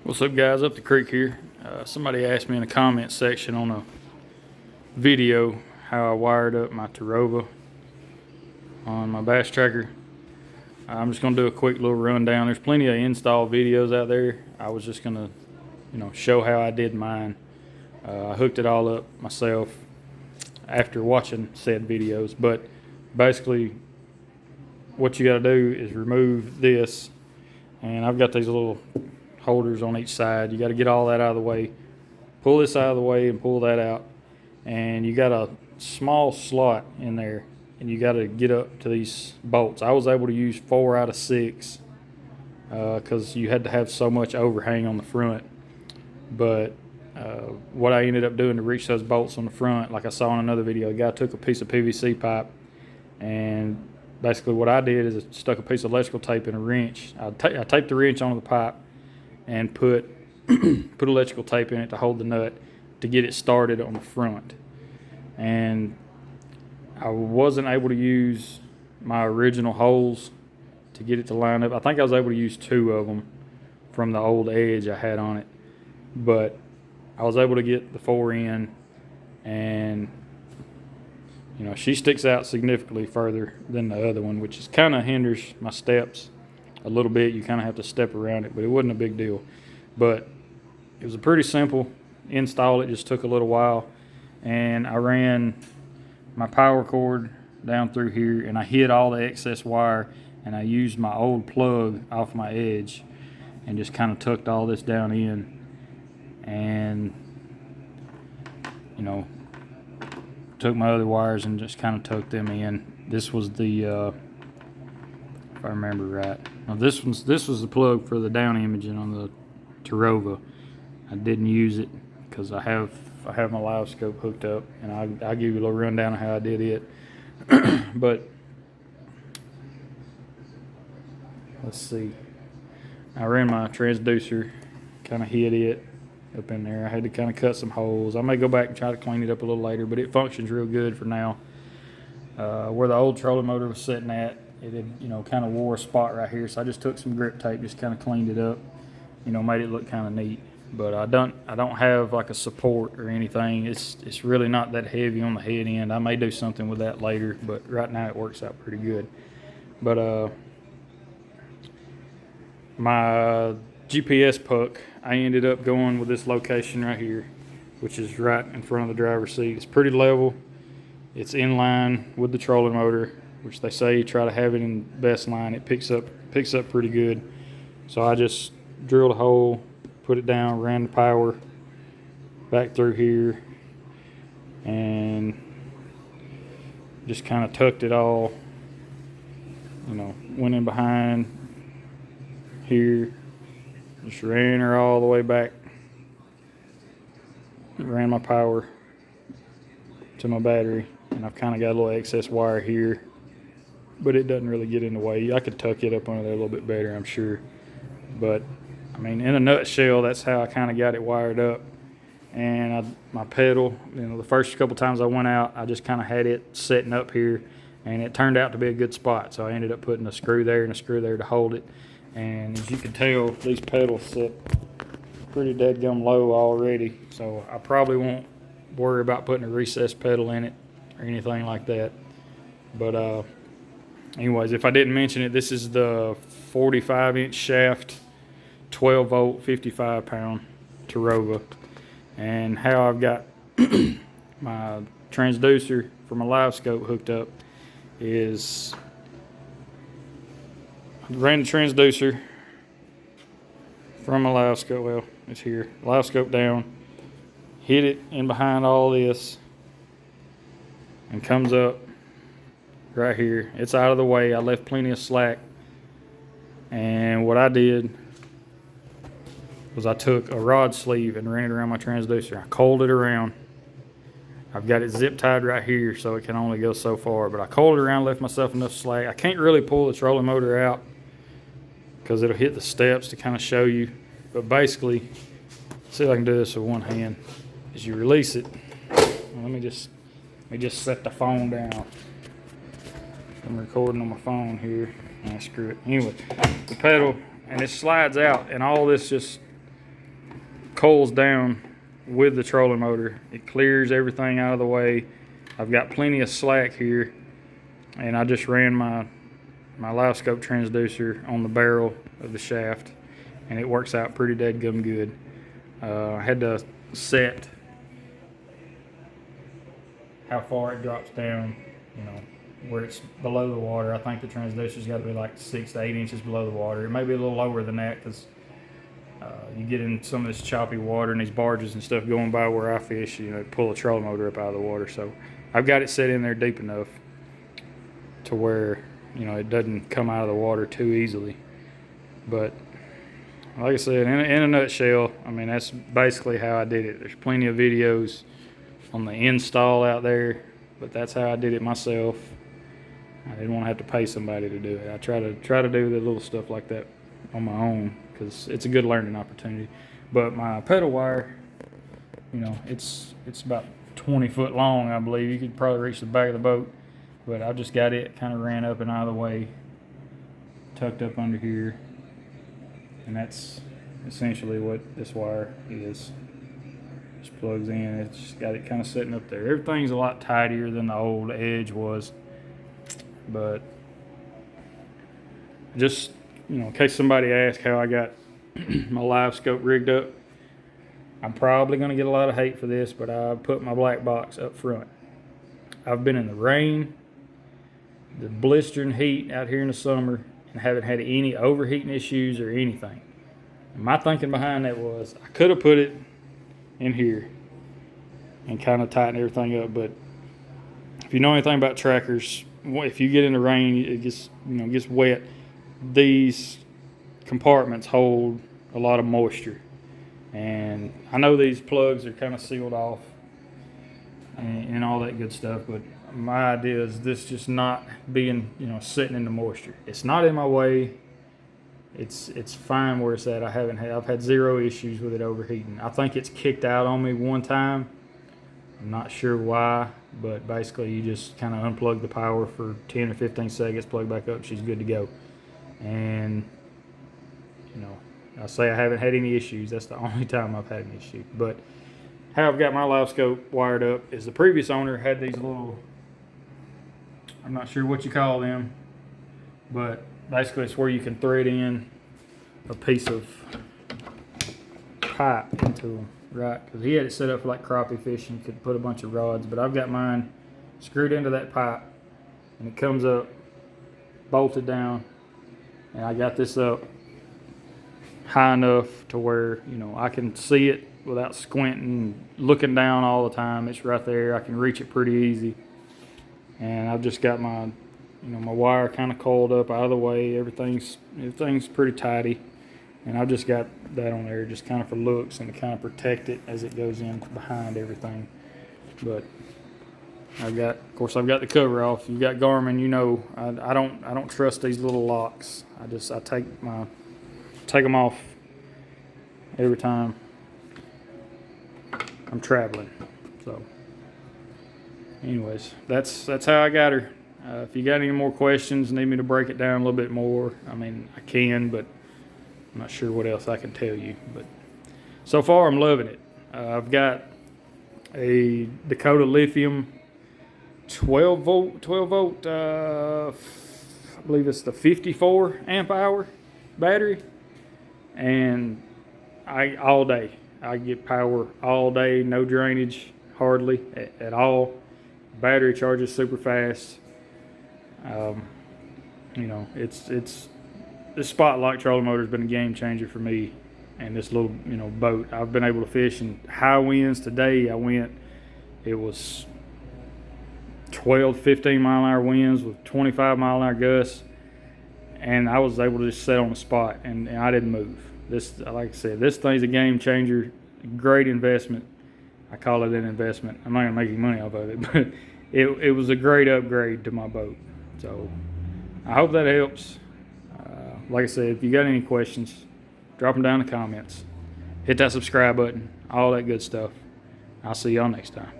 What's up, guys? Up the creek here. Somebody asked me in the comment section on a video how I wired up my Terrova on my bass tracker. I'm just gonna do a quick little rundown. There's plenty of install videos out there. I was just gonna, show how I did mine. I hooked it all up myself after watching said videos. But basically, what you gotta do is remove this, and I've got these little holders on each side. You got to get all that out of the way, pull this out of the way and pull that out, and you got a small slot in there, and you got to get up to these bolts. I was able to use 4 out of 6 because you had to have so much overhang on the front. But what I ended up doing to reach those bolts on the front, like I saw in another video, the guy took a piece of PVC pipe, and basically what I did is I stuck a piece of electrical tape in a wrench. I taped the wrench onto the pipe and put electrical tape in it to hold the nut to get it started on the front. And I wasn't able to use my original holes to get it to line up. I think I was able to use 2 of them from the old edge I had on it, but I was able to get the 4 in, and she sticks out significantly further than the other one, which is kind of hinders my steps a little bit. You kind of have to step around it, but it wasn't a big deal. But it was a pretty simple install. It just took a little while, and I ran my power cord down through here, and I hid all the excess wire, and I used my old plug off my edge and just kind of tucked all this down in, and took my other wires and just kind of tucked them in. This was the if I remember right. Now this was the plug for the down imaging on the Terrova. I didn't use it because I have my live scope hooked up, and I'll give you a little rundown of how I did it. But let's see. I ran my transducer, kind of hid it up in there. I had to kind of cut some holes. I may go back and try to clean it up a little later, but it functions real good for now. Where the old trolling motor was sitting at, it had, kind of wore a spot right here, so I just took some grip tape, just kind of cleaned it up, made it look kind of neat. But I don't have like a support or anything. It's really not that heavy on the head end. I may do something with that later, but right now it works out pretty good. But my GPS puck, I ended up going with this location right here, which is right in front of the driver's seat. It's pretty level. It's in line with the trolling motor, which they say you try to have it in best line. It picks up pretty good. So I just drilled a hole, put it down, ran the power back through here, and just kind of tucked it all, went in behind here, just ran her all the way back, ran my power to my battery, and I've kind of got a little excess wire here, but it doesn't really get in the way. I could tuck it up under there a little bit better, I'm sure. But I mean, in a nutshell, that's how I kind of got it wired up. And my pedal, the first couple times I went out, I just kind of had it setting up here, and it turned out to be a good spot. So I ended up putting a screw there and a screw there to hold it. And as you can tell, these pedals sit pretty deadgum low already. So I probably won't worry about putting a recessed pedal in it or anything like that. But anyways, if I didn't mention it, this is the 45-inch shaft, 12-volt, 55-pound Terrova. And how I've got my transducer for my live scope hooked up is I ran the transducer from my live scope. Well, it's here. Live scope down, hit it in behind all this, and comes up right here. It's out of the way. I left plenty of slack. And what I did was I took a rod sleeve and ran it around my transducer. I coiled it around. I've got it zip tied right here, so it can only go so far. But I coiled it around, left myself enough slack. I can't really pull the trolling motor out because it'll hit the steps to kind of show you. But basically, see if I can do this with one hand. As you release it, let me just set the phone down. I'm recording on my phone here. Screw it. Anyway, the pedal, and it slides out, and all this just coils down with the trolling motor. It clears everything out of the way. I've got plenty of slack here, and I just ran my live scope transducer on the barrel of the shaft, and it works out pretty dadgum good. I had to set how far it drops down, where it's below the water. I think the transducer's got to be like 6 to 8 inches below the water. It may be a little lower than that because you get in some of this choppy water and these barges and stuff going by where I fish, pull a trolling motor up out of the water. So I've got it set in there deep enough to where, it doesn't come out of the water too easily. But like I said, in a nutshell, that's basically how I did it. There's plenty of videos on the install out there, but that's how I did it myself. I didn't want to have to pay somebody to do it. I try to do the little stuff like that on my own because it's a good learning opportunity. But my pedal wire, it's about 20 foot long, I believe. You could probably reach the back of the boat, but I just got it kind of ran up and out of the way, tucked up under here, and that's essentially what this wire is. Just plugs in. It's just got it kind of sitting up there. Everything's a lot tidier than the old Edge was, but just in case somebody asks how I got my live scope rigged up, I'm probably going to get a lot of hate for this, but I put my black box up front. I've been in the rain, the blistering heat out here in the summer, and haven't had any overheating issues or anything. And my thinking behind that was I could have put it in here and kind of tighten everything up, but if you know anything about trackers, if you get in the rain, it gets wet. These compartments hold a lot of moisture, and I know these plugs are kind of sealed off and all that good stuff, but my idea is this just not being sitting in the moisture. It's not in my way. It's fine where it's at. I've had zero issues with it overheating. I think it's kicked out on me one time. I'm not sure why, but basically you just kind of unplug the power for 10 or 15 seconds, plug back up, she's good to go. And I say I haven't had any issues. That's the only time I've had an issue. But how I've got my live scope wired up is the previous owner had these little, I'm not sure what you call them, but basically it's where you can thread in a piece of pipe into them, right? Because he had it set up for like crappie fishing, could put a bunch of rods, but I've got mine screwed into that pipe, and it comes up, bolted down, and I got this up high enough to where I can see it without squinting, looking down all the time. It's right there. I can reach it pretty easy, and I've just got my my wire kind of coiled up out of the way. Everything's pretty tidy, and I've just got that on there just kind of for looks and to kind of protect it as it goes in behind everything. But I've got the cover off. You've got Garmin, I don't trust these little locks. I take them off every time I'm traveling. So anyways, that's how I got her. If you got any more questions, need me to break it down a little bit more, I can, but I'm not sure what else I can tell you. But so far, I'm loving it. I've got a Kota lithium 12 volt, I believe it's the 54 amp hour battery, and all day. I get power all day, no drainage hardly at all. Battery charges super fast. It's this spotlight trolling motor has been a game changer for me and this little boat. I've been able to fish in high winds. Today it was 12 15 mile an hour winds with 25 mile an hour gusts, and I was able to just sit on the spot and I didn't move. This, like I said, this thing's a game changer. Great investment. I call it an investment. I'm not gonna make any money off of it, but it was a great upgrade to my boat. So I hope that helps. Like I said, if you got any questions, drop them down in the comments. Hit that subscribe button, all that good stuff. I'll see y'all next time.